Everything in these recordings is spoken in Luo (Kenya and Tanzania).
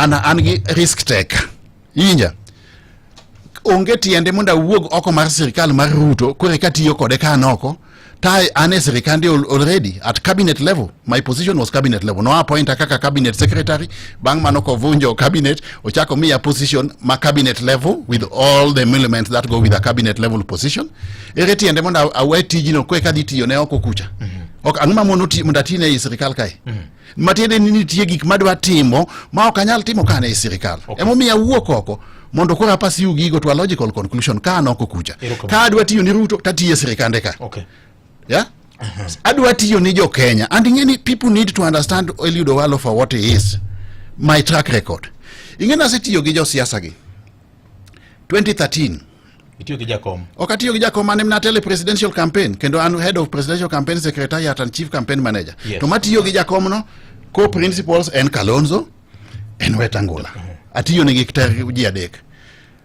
angi risk taker. Inja. Onge tiende monda wuog oko mar sirikal mar Ruto kore katiyo kode kanoko. Tai ane sirikande already at cabinet level. My position was cabinet level. No appoint kaka cabinet secretary. Bang manoko vunjo cabinet. Ochako mi a position ma cabinet level with all the elements that go with a cabinet level position. Ereti ende monda awe tijino kwe kaditi yone oko kucha. Ok anguma monda tine sirikal kai. Matiende nini tiye gik madwa timo ma okanyal timo kane sirikal. Emo mi awuok oko. Mondo kora pasi ugigo to a logical conclusion ka noko kucha. Ka adwa tiyo ni Ruto tatiye sirikande ka. Okay. Yeah? Adwa tiyo ni jo Kenya. And ingeni people need to understand Eliud Owalo for what he is. My track record. Ingeni asetiyo gi jo siasa gi. 2013. Itiyo gi Jakom. Okatiyo gi Jakom ane mnatele presidential campaign. Kendo anu head of presidential campaign secretariat and chief campaign manager. Yes. To matiyo gi Jakom no, co-principals en Kalonzo, en Wetangula. Atiyo ni giktari uji adek.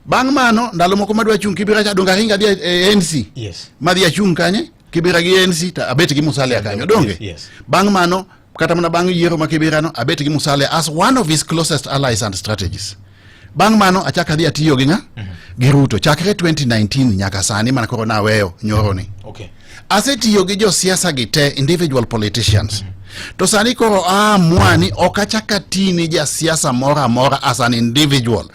Bang mano, ndalo moko madwa chung kibira cha dongaringa dia ANC. Yes. Madhi chung kanye, kibira gi ANC, ta abeti gi Musalia kanyo, donge? Yes. Bang mano, kata mna bang yiero makibira no, abeti gi Musalia as one of his closest allies and strategies. Bang mano, achaka dia tiyo gi nga? Gi Ruto. Chakre 2019 nyaka sani mana korona weyo nyoroni. Okay. Ase tiyo gi jo siasa gite individual politicians. To sani koro mwani okachaka tini ja siasa mora as an individual.